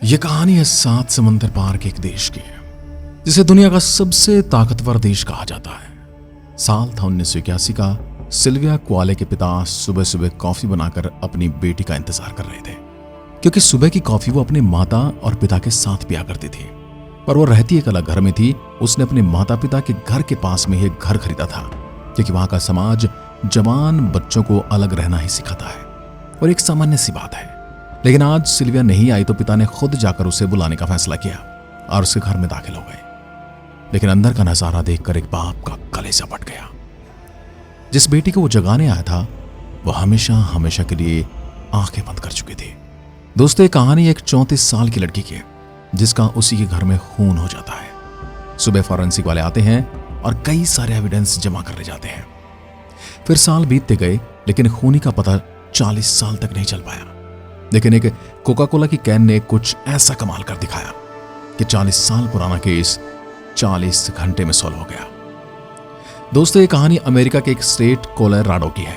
ये कहानी है 7 समंदर पार के एक देश की, जिसे दुनिया का सबसे ताकतवर देश कहा जाता है। साल था 1981 का। सिल्विया कुआले के पिता सुबह सुबह कॉफी बनाकर अपनी बेटी का इंतजार कर रहे थे, क्योंकि सुबह की कॉफी वो अपने माता और पिता के साथ पिया करती थी। पर वो रहती एक अलग घर में थी। उसने अपने माता पिता के घर के पास में ही एक घर खरीदा था, क्योंकि वहां का समाज जवान बच्चों को अलग रहना ही सिखाता है और एक सामान्य सी बात है। लेकिन आज सिल्विया नहीं आई तो पिता ने खुद जाकर उसे बुलाने का फैसला किया और उसके घर में दाखिल हो गए। लेकिन अंदर का नजारा देखकर एक बाप का कलेजा फट गया। जिस बेटी को वो जगाने आया था वो हमेशा हमेशा के लिए आंखें बंद कर चुकी थी। दोस्तों, ये कहानी एक 34 साल की लड़की की है, जिसका उसी के घर में खून हो जाता है। सुबह फॉरेंसिक वाले आते हैं और कई सारे एविडेंस जमा कर ले जाते हैं। फिर साल बीतते गए, लेकिन खूनी का पता 40 साल तक नहीं चल पाया। लेकिन एक कोका कोला की कैन ने कुछ ऐसा कमाल कर दिखाया कि 40 साल पुराना केस 40 घंटे में सॉल्व हो गया। दोस्तों, ये कहानी अमेरिका के एक स्टेट कोलोराडो की है,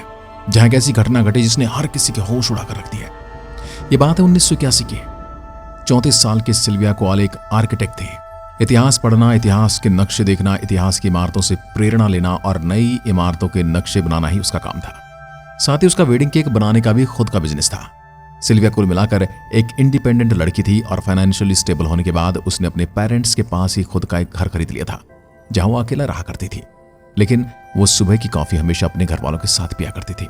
जहां एक ऐसी घटना घटी जिसने हर किसी के होश उड़ाकर रख दिए। ये बात है 1981 की। 34 साल के सिल्विया कुआले एक आर्किटेक्ट थे। इतिहास पढ़ना, इतिहास के नक्शे देखना, इतिहास की इमारतों से प्रेरणा लेना और नई इमारतों के नक्शे बनाना ही उसका काम था। साथ ही उसका वेडिंग केक बनाने का भी खुद का बिजनेस था। सिल्विया कुल मिलाकर एक इंडिपेंडेंट लड़की थी और फाइनेंशियली स्टेबल होने के बाद उसने अपने पेरेंट्स के पास ही खुद का एक घर खरीद लिया था, जहां वो अकेला रहा करती थी। लेकिन वो सुबह की कॉफी हमेशा अपने घर वालों के साथ पिया करती थी।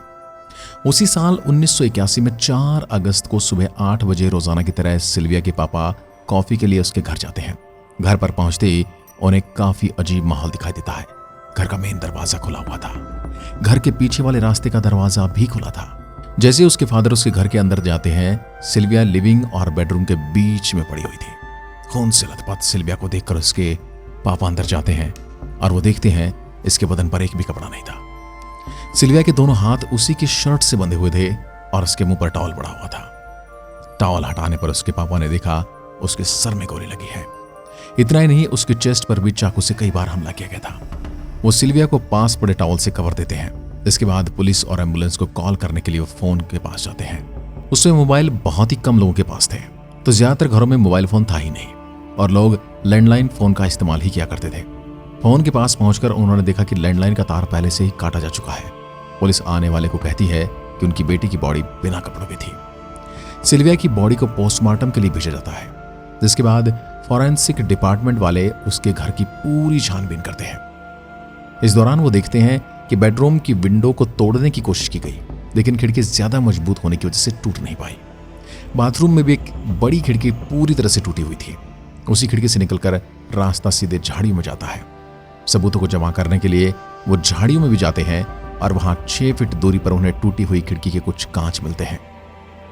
उसी साल 1981 में 4 अगस्त को सुबह 8 बजे रोजाना की तरह सिल्विया के पापा कॉफी के लिए उसके घर जाते हैं। घर पर पहुंचते ही उन्हें काफी अजीब माहौल दिखाई देता है। घर का मेन दरवाजा खुला हुआ था। घर के पीछे वाले रास्ते का दरवाजा भी खुला था। जैसे उसके फादर उसके घर के अंदर जाते हैं, सिल्विया लिविंग और बेडरूम के बीच में पड़ी हुई थी। खून से लथपथ सिल्विया को देखकर उसके पापा अंदर जाते हैं और वो देखते हैं इसके बदन पर एक भी कपड़ा नहीं था। सिल्विया के दोनों हाथ उसी की शर्ट से बंधे हुए थे और उसके मुंह पर टॉवल पड़ा हुआ था। टॉवल हटाने पर उसके पापा ने देखा उसके सर में गोली लगी है। इतना ही नहीं, उसके चेस्ट पर भी चाकू से कई बार हमला किया गया था। वो सिल्विया को पास पड़े टॉवल से कवर देते हैं। इसके बाद पुलिस और एम्बुलेंस को कॉल करने के लिए वो फोन के पास जाते हैं। उसमें मोबाइल बहुत ही कम लोगों के पास थे, तो ज्यादातर घरों में मोबाइल फोन था ही नहीं और लोग लैंडलाइन फोन का इस्तेमाल ही किया करते थे। फोन के पास पहुंचकर उन्होंने देखा कि लैंडलाइन का तार पहले से ही काटा जा चुका है। पुलिस आने वाले को कहती है कि उनकी बेटी की बॉडी बिना कपड़ों की थी। सिल्विया की बॉडी को पोस्टमार्टम के लिए भेजा जाता है, जिसके बाद फॉरेंसिक डिपार्टमेंट वाले उसके घर की पूरी छानबीन करते हैं। इस दौरान वो देखते हैं कि बेडरूम की विंडो को तोड़ने की कोशिश की गई, लेकिन खिड़की ज्यादा मजबूत होने की वजह से टूट नहीं पाई। बाथरूम में भी एक बड़ी खिड़की पूरी तरह से टूटी हुई थी। उसी खिड़की से निकलकर रास्ता सीधे झाड़ियों में जाता है। सबूतों को जमा करने के लिए वो झाड़ियों में भी जाते हैं और वहां 6 फीट दूरी पर उन्हें टूटी हुई खिड़की के कुछ कांच मिलते हैं।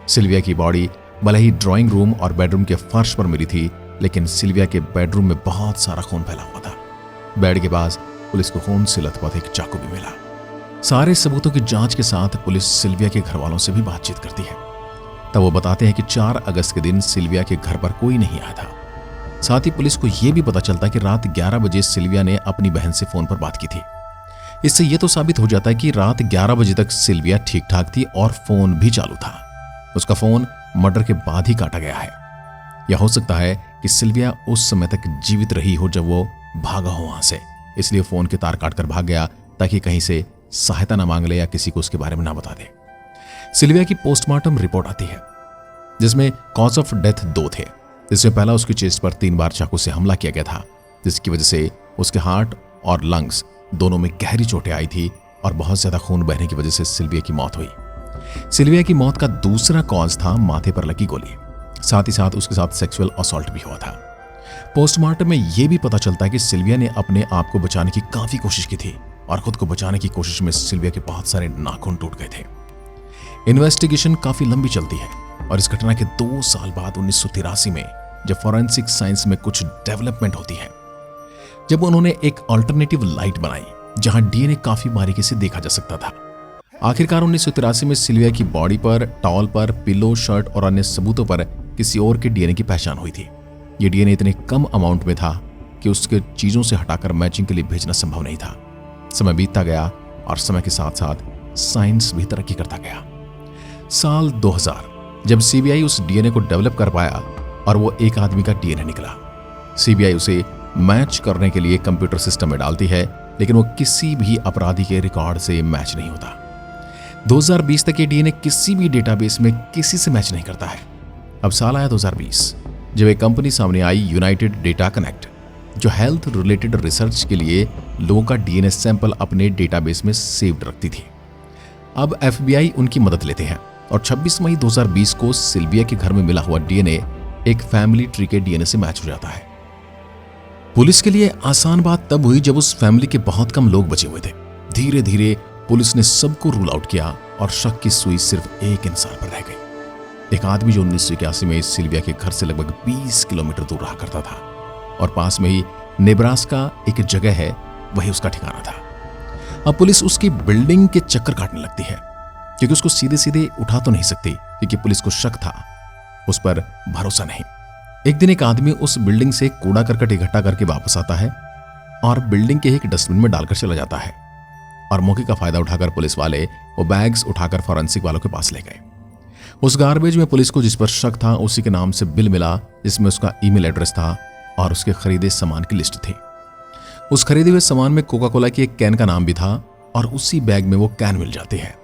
सिल्विया की बॉडी भले ही ड्राइंग रूम और बेडरूम के फर्श पर मिली थी, लेकिन सिल्विया के बेडरूम में बहुत सारा खून फैला हुआ था। बेड के पास पुलिस को खून से लथपथ एक चाकू भी मिला। सारे सबूतों की जांच के साथ पुलिस सिल्विया के घर वालों से भी बातचीत करती है। तब वो बताते हैं कि 4 अगस्त के दिन सिल्विया के घर पर कोई नहीं आया था। साथ ही पुलिस को यह भी पता चलता है कि रात 11 बजे सिल्विया ने अपनी बहन से फोन पर बात की थी। इससे यह तो साबित हो जाता है कि रात 11 बजे तक सिल्विया ठीक ठाक थी और फोन भी चालू था। उसका फोन मर्डर के बाद ही काटा गया है। यह हो सकता है कि सिल्विया उस समय तक जीवित रही हो जब वो भागा हो वहां से, इसलिए फोन के तार काटकर भाग गया ताकि कहीं से सहायता ना मांग ले या किसी को उसके बारे में ना बता दे। सिल्विया की पोस्टमार्टम रिपोर्ट आती है, जिसमें कॉज ऑफ डेथ 2 थे। जिसमें पहला उसकी चेस्ट पर 3 बार चाकू से हमला किया गया था, जिसकी वजह से उसके हार्ट और लंग्स दोनों में गहरी चोटें आई थी और बहुत ज्यादा खून बहने की वजह से सिल्विया की मौत हुई। सिल्विया की मौत का दूसरा कॉज था माथे पर लगी गोली। साथ ही साथ उसके साथ सेक्सुअल असॉल्ट भी हुआ था। पोस्टमार्टम में यह भी पता चलता है कि सिल्विया ने अपने आप को बचाने की काफी कोशिश की थी और खुद को बचाने की कोशिश में सिल्विया के बहुत सारे नाखून टूट गए थे। इन्वेस्टिगेशन काफी लंबी चलती है और इस घटना के 2 साल बाद 1983 में जब फॉरेंसिक साइंस में कुछ डेवलपमेंट होती है, जब उन्होंने एक अल्टरनेटिव लाइट बनाई जहां डीएनए काफी बारीकी से देखा जा सकता था। आखिरकार 1983 में सिल्विया की बॉडी पर, टॉवल पर, पिलो, शर्ट और अन्य सबूतों पर किसी और के डीएनए की पहचान हुई थी। यह डीएनए इतने कम अमाउंट में था कि उसके चीजों से हटाकर मैचिंग के लिए भेजना संभव नहीं था। समय बीतता गया और समय के साथ साथ साइंस भी तरक्की करता गया। साल 2000 जब सीबीआई उस डीएनए को डेवलप कर पाया और वो एक आदमी का डीएनए निकला। सीबीआई उसे मैच करने के लिए कंप्यूटर सिस्टम में डालती है, लेकिन वो किसी भी अपराधी के रिकॉर्ड से मैच नहीं होता। 2020 तक ये डीएनए किसी भी डेटाबेस में किसी से मैच नहीं करता है। अब साल आया 2020, जब एक कंपनी सामने आई, यूनाइटेड डेटा कनेक्ट, जो हेल्थ रिलेटेड रिसर्च के लिए लोगों का डीएनए सैंपल अपने डेटाबेस में सेव्ड रखती थी। अब एफबीआई उनकी मदद लेते हैं और 26 मई 2020 को सिल्विया के घर में मिला हुआ डीएनए एक फैमिली ट्री के डीएनए से मैच हो जाता है। पुलिस के लिए आसान बात तब हुई जब उस फैमिली के बहुत कम लोग बचे हुए थे। धीरे धीरे पुलिस ने सबको रूल आउट किया और शक की सुई सिर्फ एक इंसान पर रह गई। एक आदमी जो 1981 में सिल्विया के घर से लगभग 20 किलोमीटर दूर रहा करता था और पास में ही नेब्रास्का एक जगह है, वही उसका ठिकाना था। अब पुलिस उसकी बिल्डिंग के चक्कर काटने लगती है, क्योंकि उसको सीधे सीधे उठा तो नहीं सकती, क्योंकि पुलिस को शक था, उस पर भरोसा नहीं। एक दिन एक आदमी उस बिल्डिंग से कूड़ा करकट इकट्ठा करके वापस आता है और बिल्डिंग के एक डस्टबिन में डालकर चला जाता है। और मौके का फायदा उठाकर पुलिस वाले वो बैग्स उठाकर फॉरेंसिक वालों के पास ले गए। उस गार्बेज में पुलिस को जिस पर शक था उसी के नाम से बिल मिला, जिसमें उसका ईमेल एड्रेस था और उसके खरीदे सामान की लिस्ट थी। उस खरीदे हुए सामान में कोका कोला की एक कैन का नाम भी था और उसी बैग में वो कैन मिल जाती है।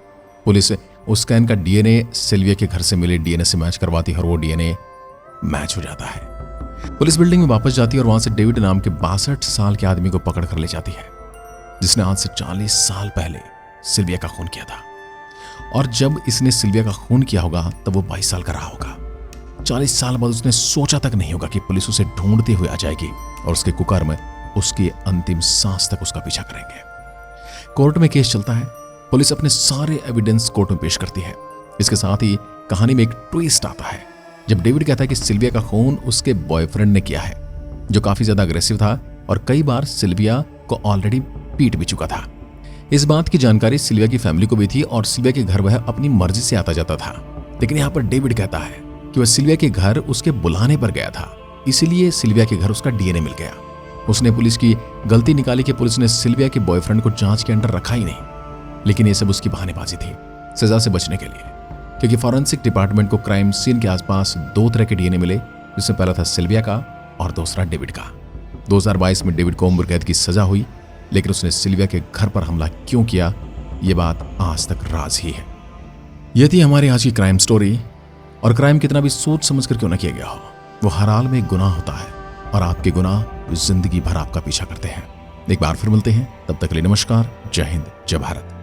पुलिस उस कैन का डीएनए सिल्विया के घर से मिले डीएनए से मैच करवाती है और वो डीएनए मैच हो जाता है। पुलिस बिल्डिंग में वापस जाती है और वहां से डेविड नाम के 62 साल के आदमी को पकड़ कर ले जाती है, जिसने आज से 40 साल पहले सिल्विया का खून किया था। और जब इसने सिल्विया का खून किया होगा तब वो 22 साल का रहा होगा। 40 साल बाद उसने सोचा तक नहीं होगा कि पुलिस उसे ढूंढते हुए आ जाएगी और उसके कुकर्म उसकी अंतिम सांस तक उसका पीछा करेंगे। कोर्ट में केस चलता है। पुलिस अपने सारे एविडेंस कोर्ट में पेश करती है। इसके साथ ही कहानी में एक ट्विस्ट आता है, जब डेविड कहता है कि सिल्विया का खून उसके बॉयफ्रेंड ने किया है, जो काफी ज्यादा अग्रेसिव था और कई बार सिल्विया को ऑलरेडी पीट भी चुका था। इस बात की जानकारी सिल्विया की फैमिली को भी थी और सिल्विया के घर वह अपनी मर्जी से आता जाता था। लेकिन यहाँ पर डेविड कहता है कि वह सिल्विया के घर उसके बुलाने पर गया था, इसीलिए सिल्विया के घर उसका डीएनए मिल गया। उसने पुलिस की गलती निकाली कि पुलिस ने सिल्विया के बॉयफ्रेंड को जांच के अंडर रखा ही नहीं, लेकिन ये सब उसकी बहानेबाजी थी सजा से बचने के लिए, क्योंकि फॉरेंसिक डिपार्टमेंट को क्राइम सीन के आसपास 2 तरह के डीएनए मिले, जिसमें पहला था सिल्विया का और दूसरा डेविड का। 2022 में डेविड को उम्र कैद की सजा हुई, लेकिन उसने सिल्विया के घर पर हमला क्यों किया, ये बात आज तक राज ही है। यह थी हमारी आज की क्राइम स्टोरी। और क्राइम कितना भी सोच समझ कर क्यों ना किया गया हो, वो हर हाल में एक गुनाह होता है और आपके गुनाह जिंदगी भर आपका पीछा करते हैं। एक बार फिर मिलते हैं, तब तक के लिए नमस्कार, जय हिंद, जय भारत।